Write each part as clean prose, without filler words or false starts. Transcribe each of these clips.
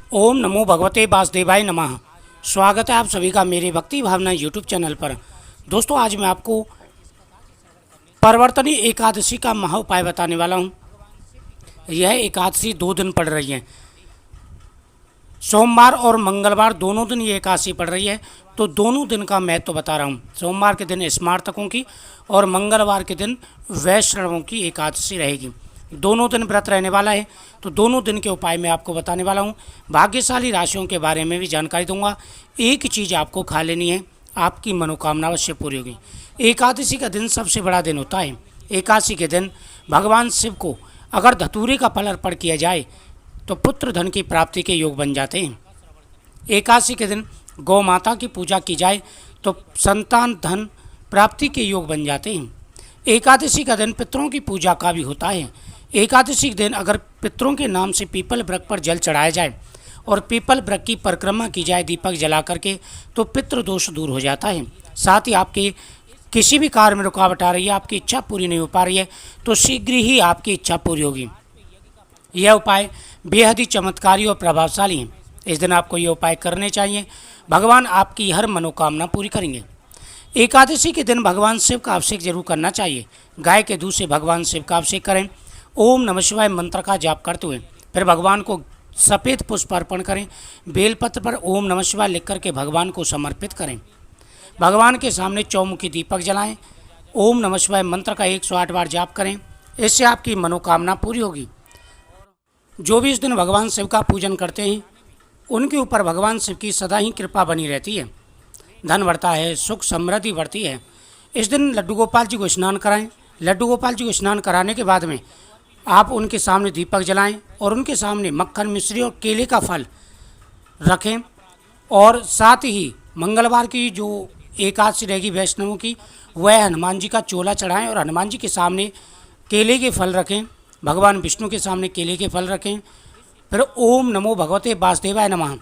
ओम नमो भगवते वासुदेवाय नमः। स्वागत है आप सभी का मेरे भक्ति भावना यूट्यूब चैनल पर। दोस्तों, आज मैं आपको परवर्तनी एकादशी का महा उपाय बताने वाला हूँ। यह एकादशी 2 दिन पड़ रही है। सोमवार और मंगलवार दोनों दिन ये एकादशी पड़ रही है, तो दोनों दिन का महत्व बता रहा हूँ। सोमवार के दिन स्मार्तकों की और मंगलवार के दिन वैष्णवों की एकादशी रहेगी। दोनों दिन व्रत रहने वाला है, तो दोनों दिन के उपाय मैं आपको बताने वाला हूँ। भाग्यशाली राशियों के बारे में भी जानकारी दूंगा। एक चीज़ आपको खा लेनी है, आपकी मनोकामना अवश्य पूरी होगी। एकादशी का दिन सबसे बड़ा दिन होता है। एकादशी के दिन भगवान शिव को अगर धतूरे का फल अर्पण किया जाए तो पुत्र धन की प्राप्ति के योग बन जाते हैं। एकादशी के दिन गौ माता की पूजा की जाए तो संतान धन प्राप्ति के योग बन जाते हैं। एकादशी का दिन पितरों की पूजा का भी होता है। एकादशी के दिन अगर पितरों के नाम से पीपल वृक्ष पर जल चढ़ाया जाए और पीपल वृक्ष की परिक्रमा की जाए दीपक जला करके, तो पितृ दोष दूर हो जाता है। साथ ही आपके किसी भी कार्य में रुकावट आ रही है, आपकी इच्छा पूरी नहीं हो पा रही है, तो शीघ्र ही आपकी इच्छा पूरी होगी। यह उपाय बेहद ही चमत्कारी और प्रभावशाली है। इस दिन आपको ये उपाय करने चाहिए। भगवान आपकी हर मनोकामना पूरी करेंगे। एकादशी के दिन भगवान शिव का अभिषेक जरूर करना चाहिए। गाय के दूध से भगवान शिव का अभिषेक करें। ओम नमः शिवाय मंत्र का जाप करते हुए फिर भगवान को सफ़ेद पुष्प अर्पण करें। बेलपत्र पर ओम नमः शिवाय लिख करके भगवान को समर्पित करें। भगवान के सामने चौमुखी दीपक जलाएं। ओम नमः शिवाय मंत्र का 108 बार जाप करें। इससे आपकी मनोकामना पूरी होगी। जो भी इस दिन भगवान शिव का पूजन करते हैं, उनके ऊपर भगवान शिव की सदा ही कृपा बनी रहती है। धन बढ़ता है, सुख समृद्धि बढ़ती है। इस दिन लड्डू गोपाल जी को स्नान कराएं। लड्डू गोपाल जी को स्नान कराने के बाद में आप उनके सामने दीपक जलाएं और उनके सामने मक्खन, मिश्री और केले का फल रखें। और साथ ही मंगलवार की जो एकादशी रहेगी वैष्णवों की, वह हनुमान जी का चोला चढ़ाएं और हनुमान जी के सामने केले के फल रखें। भगवान विष्णु के सामने केले के फल रखें। फिर ओम नमो भगवते वासुदेवाय नमः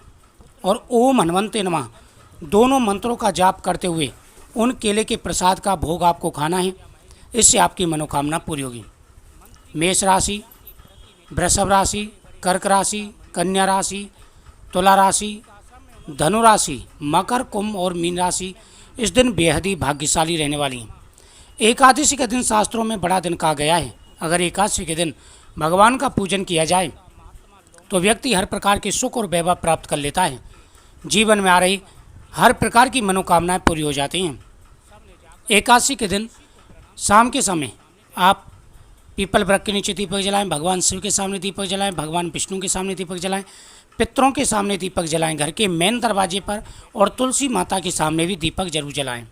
और ओम हनुमंते नमः दोनों मंत्रों का जाप करते हुए उन केले के प्रसाद का भोग आपको खाना है। इससे आपकी मनोकामना पूरी होगी। मेष राशि, वृषभ राशि, कर्क राशि, कन्या राशि, तुला राशि, धनु राशि, मकर, कुंभ और मीन राशि इस दिन बेहद ही भाग्यशाली रहने वाली हैं। एकादशी का दिन शास्त्रों में बड़ा दिन कहा गया है। अगर एकादशी के दिन भगवान का पूजन किया जाए तो व्यक्ति हर प्रकार के सुख और वैभव प्राप्त कर लेता है। जीवन में आ रही हर प्रकार की मनोकामनाएं पूरी हो जाती हैं। एकादशी के दिन शाम के समय आप पीपल वृक्ष के नीचे दीपक जलाएं। भगवान शिव के सामने दीपक जलाएं। भगवान विष्णु के सामने दीपक जलाएं। पितरों के सामने दीपक जलाएं। घर के मेन दरवाजे पर और तुलसी माता के सामने भी दीपक जरूर जलाएं।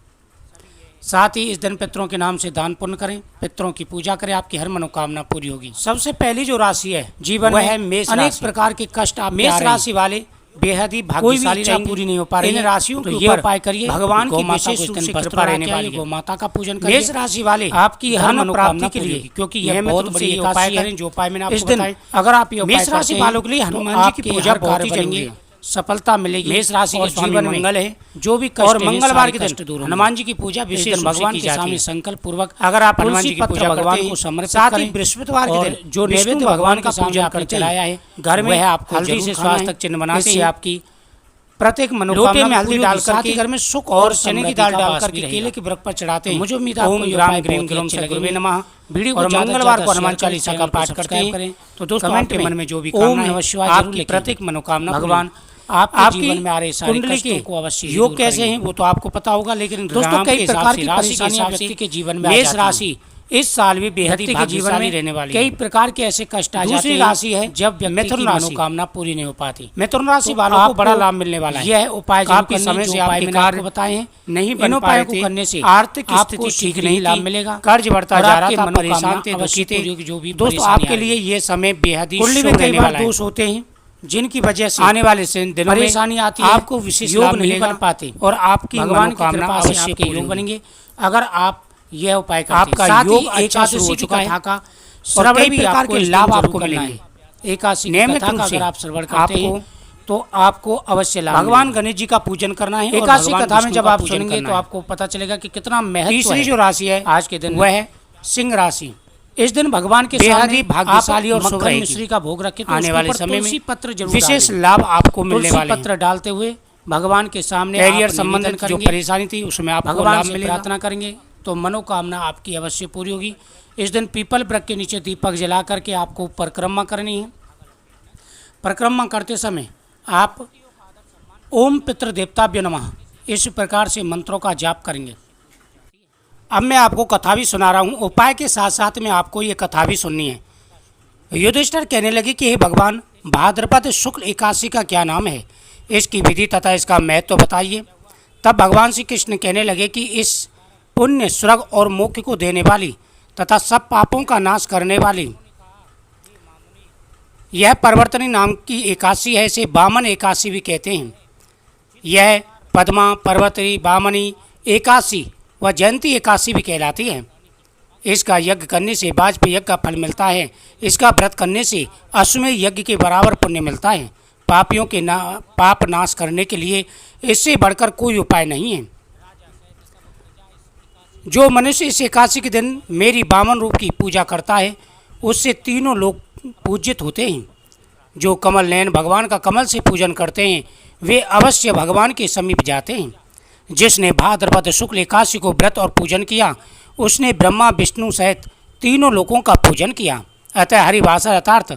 साथ ही इस दिन पितरों के नाम से दान पुण्य करें, पितरों की पूजा करें, आपकी हर मनोकामना पूरी होगी। सबसे पहली जो राशि है जीवन में, मेष राशि। अनेक प्रकार के कष्ट आप मेष राशि वाले बेहद ही भाग्यशाली रहेंगे। पूरी नहीं हो पा रही इन राशियों, तो ये उपाय करिए। भगवान की विशेष रूप से कृपा रहने वाली गौ माता का पूजन करिए। मेष राशि वाले आपकी हर मनोकामना के लिए, क्योंकि यह बहुत बड़ी उपाय करें जो उपाय मैंने आपको बताया। अगर आप मेष राशि वालों के लिए हनुमान जी की पूजा बहुत ही जरूरी है। सफलता मिलेगी। मेष राशि के जीवन मंगल है। जो भी कष्ट और मंगलवार के दिन हनुमान जी की पूजा विशेष भगवान के सामने संकल्प पूर्वक अगर आप हनुमान जी की पूजा भगवान को समर्पित करें। बृहस्पतिवार के दिन जो नैवेद्य भगवान का पूजा करते चलाया है घर में, आप हल्दी से स्वास्थ्य चिन्ह बनाते हैं। आपकी प्रत्येक मनोकामना में हल्दी डाल करके घर में सुख और चने की दाल डाल करके केले के वृक्ष पर चढ़ाते हैं। मुझे उम्मीद है ओम ग्राम ग्रीम ग्रम सद्गुरुवे नमः। वीडियो को मंगलवार को हनुमान चालीसा का पाठ करते हैं। तो दोस्तों, आपके मन में जो भी कामना है, आपकी प्रत्येक मनोकामना भगवान आपके जीवन में आ रहे सारे कष्टों को अवश्य योग कैसे हैं वो तो आपको पता होगा, लेकिन दोस्तों कई प्रकार की परेशानियां व्यक्ति के जीवन में मेष राशि इस साल भी बेहद ही भाग्यशाली रहने वाली है। कई प्रकार के ऐसे कष्ट आ जाते हैं। दूसरी राशि है जब मिथुन राशि मनोकामना पूरी नहीं हो पाती। मिथुन राशि वालों को बड़ा लाभ मिलने वाला है। यह उपाय काफी समय से आपके कार्य बताए हैं नहीं बन पाए थे, करने से आर्थिक स्थिति ठीक नहीं लाभ मिलेगा, कर्ज बढ़ता जा रहा था, परेशान थे, दुखी थे। जो भी दोस्तों आपके लिए ये समय बेहद ही कुंडली में कई बार दोष होते हैं जिनकी वजह से आने वाले दिनों में परेशानी आती है। आपको विशेष योग नहीं बन पाते और आपकी भगवान की कृपा से आपके योग बनेंगे। अगर आप यह उपाय करते हैं, आपका योग अच्छा शुरू हो चुका है का श्रवण भी आपको लाभ आपको मिलेंगे। एकादशी नियमित रूप से अगर आप श्रवण करते हैं तो आपको अवश्य लाभ। भगवान गणेश जी का पूजन करना है। एकादशी कथा में जब आप सुनेंगे तो आपको पता चलेगा कि कितना महत्व है। तीसरी जो राशि है आज के दिन वह है सिंह राशि। इस दिन भगवान के बेहद सामने ही भाग्यशाली और शुभ मक्खन रहेगी। मिश्री का भोग रखें तो आने उसके वाले ऊपर समय में तुलसी पत्र जरूर विशेष डालें। लाभ आपको मिलने तुलसी वाले पत्र डालते हुए भगवान के सामने कैरियर आप निवेदन संबंधित जो करेंगे, परेशानी थी उसमें आपको भगवान लाभ से मिलेगा। प्रार्थना करेंगे तो मनोकामना आपकी अवश्य पूरी होगी। इस दिन पीपल वृक्ष के नीचे दीपक जला करके आपको परिक्रमा करनी है। परिक्रमा करते समय आप ओम पितृदेवताभ्यो नमः इस प्रकार से मंत्रों का जाप करेंगे। अब मैं आपको कथा भी सुना रहा हूँ, उपाय के साथ साथ में आपको ये कथा भी सुननी है। युधिष्ठिर कहने लगे कि हे भगवान, भाद्रपद शुक्ल एकादशी का क्या नाम है, इसकी विधि तथा इसका महत्व बताइए। तब भगवान श्री कृष्ण कहने लगे कि इस पुण्य, स्वर्ग और मोक्ष को देने वाली तथा सब पापों का नाश करने वाली यह परिवर्तनी नाम की एकादशी है। इसे वामन एकादशी भी कहते हैं। यह पद्मा, पर्वतरी, वामनी एकादशी व जयंती एकादशी भी कहलाती है। इसका यज्ञ करने से वाजपेयी यज्ञ का फल मिलता है। इसका व्रत करने से अश्वमेध यज्ञ के बराबर पुण्य मिलता है। पापियों के पाप नाश करने के लिए इससे बढ़कर कोई उपाय नहीं है। जो मनुष्य इस एकादशी के दिन मेरी वामन रूप की पूजा करता है उससे तीनों लोग पूजित होते हैं। जो कमल नयन भगवान का कमल से पूजन करते हैं वे अवश्य भगवान के समीप जाते हैं। जिसने भाद्रपद शुक्ल एकादशी को व्रत और पूजन किया उसने ब्रह्मा विष्णु सहित तीनों लोगों का पूजन किया। अतः हरिभाषा यथार्थ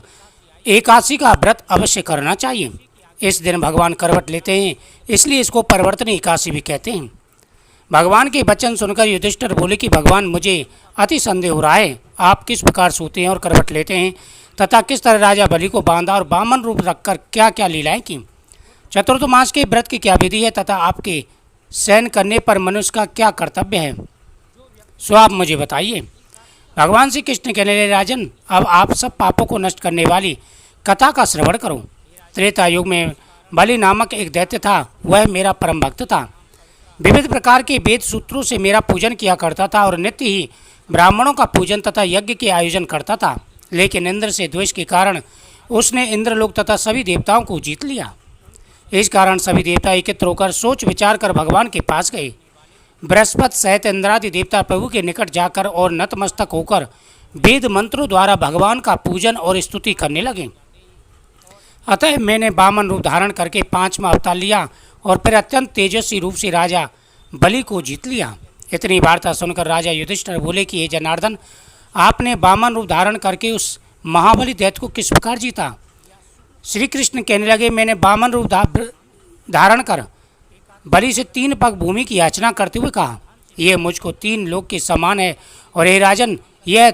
एकादशी का व्रत अवश्य करना चाहिए। इस दिन भगवान करवट लेते हैं, इसलिए इसको परिवर्तन एकादशी भी कहते हैं। भगवान के वचन सुनकर युधिष्ठिर बोले कि भगवान, मुझे अति संदेह हो रहा है, आप किस प्रकार सोते हैं और करवट लेते हैं तथा किस तरह राजा बलि को बांधा और वामन रूप रखकर क्या क्या लीलाएं की। चतुर्थमास के व्रत की क्या विधि है तथा आपके शयन करने पर मनुष्य का क्या कर्तव्य है, सो आप मुझे बताइए। भगवान श्री कृष्ण कहने लगे, राजन, अब आप सब पापों को नष्ट करने वाली कथा का श्रवण करो। त्रेता युग में बलि नामक एक दैत्य था। वह मेरा परम भक्त था। विविध प्रकार के वेद सूत्रों से मेरा पूजन किया करता था और नित्य ही ब्राह्मणों का पूजन तथा यज्ञ के आयोजन करता था। लेकिन इंद्र से द्वेष के कारण उसने इंद्रलोक तथा सभी देवताओं को जीत लिया। इस कारण सभी देवता एकत्र होकर सोच विचार कर भगवान के पास गए। बृहस्पति सहित इंद्रादि देवता प्रभु के निकट जाकर और नतमस्तक होकर वेद मंत्रों द्वारा भगवान का पूजन और स्तुति करने लगे। अतः मैंने वामन रूप धारण करके 5वां अवतार लिया और फिर अत्यंत तेजस्वी रूप से राजा बलि को जीत लिया। इतनी वार्ता सुनकर राजा युधिष्ठिर बोले कि हे जनार्दन, आपने वामन रूप धारण करके उस महाबली दैत्य को किस प्रकार जीता। श्री कृष्ण कहने लगे, मैंने वामन रूप धारण कर बलि से 3 पग भूमि की याचना करते हुए कहा, यह मुझको 3 लोक के समान है और हे राजन, यह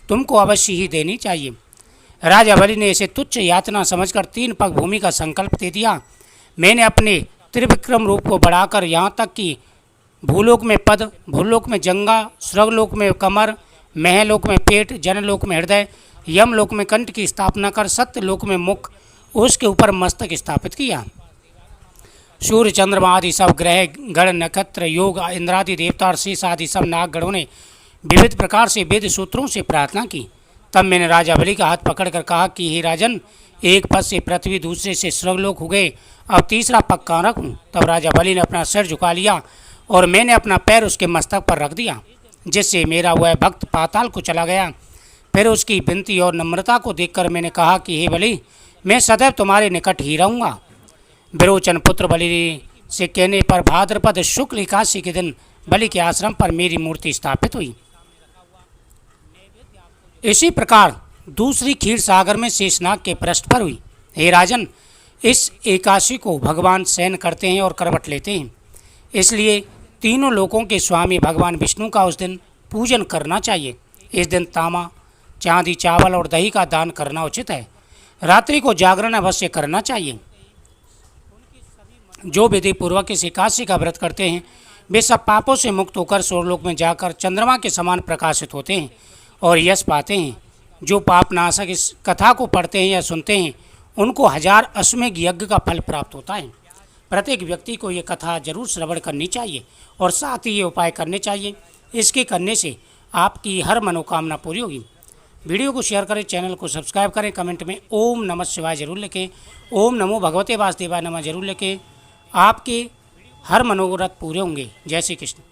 तुमको अवश्य ही देनी चाहिए। राजा बलि ने इसे तुच्छ यातना समझकर 3 पग भूमि का संकल्प दे दिया। मैंने अपने त्रिविक्रम रूप को बढ़ाकर यहाँ तक कि भूलोक में पद, भूलोक में जंगा, स्वर्गलोक में कमर, महलोक में पेट, जनलोक में हृदय, यमलोक में कंठ की स्थापना कर सत्यलोक में मुख, उसके ऊपर मस्तक स्थापित किया। सूर्य, चंद्रमा आदि सब ग्रह, गण, नक्षत्र, योग, इंद्रादि देवता और शेष आदि सब नागगणों ने विविध प्रकार से वेद सूत्रों से प्रार्थना की। तब मैंने राजा बलि का हाथ पकड़कर कहा कि हे राजन, एक पद से पृथ्वी, दूसरे से स्वर्गलोक हो गए, अब तीसरा पग कहाँ रखूँ। तब राजा बलि ने अपना सिर झुका लिया और मैंने अपना पैर उसके मस्तक पर रख दिया, जिससे मेरा वह भक्त पाताल को चला गया। फिर उसकी विनती और नम्रता को देखकर मैंने कहा कि हे बलि, मैं सदैव तुम्हारे निकट ही रहूँगा। विरोचन पुत्र बलि से कहने पर भाद्रपद शुक्ल एकादशी के दिन बलि के आश्रम पर मेरी मूर्ति स्थापित हुई। इसी प्रकार दूसरी क्षीर सागर में शेषनाग के पृष्ठ पर हुई। हे राजन, इस एकादशी को भगवान शयन करते हैं और करवट लेते हैं, इसलिए तीनों लोकों के स्वामी भगवान विष्णु का उस दिन पूजन करना चाहिए। इस दिन तांबा, चांदी, चावल और दही का दान करना उचित है। रात्रि को जागरण अवश्य करना चाहिए। जो विधि पूर्वक इस एकादशी का व्रत करते हैं वे सब पापों से मुक्त होकर स्वर्गलोक में जाकर चंद्रमा के समान प्रकाशित होते हैं और यश पाते हैं। जो पाप नाशक इस कथा को पढ़ते हैं या सुनते हैं उनको 1000 अश्वमेध यज्ञ का फल प्राप्त होता है। प्रत्येक व्यक्ति को ये कथा जरूर श्रवण करनी चाहिए और साथ ही ये उपाय करने चाहिए। इसके करने से आपकी हर मनोकामना पूरी होगी। वीडियो को शेयर करें, चैनल को सब्सक्राइब करें, कमेंट में ओम नमः शिवाय जरूर लिखें, ओम नमो भगवते वासुदेवाय नमः जरूर लिखें। आपके हर मनोरथ पूरे होंगे। जय श्री कृष्ण।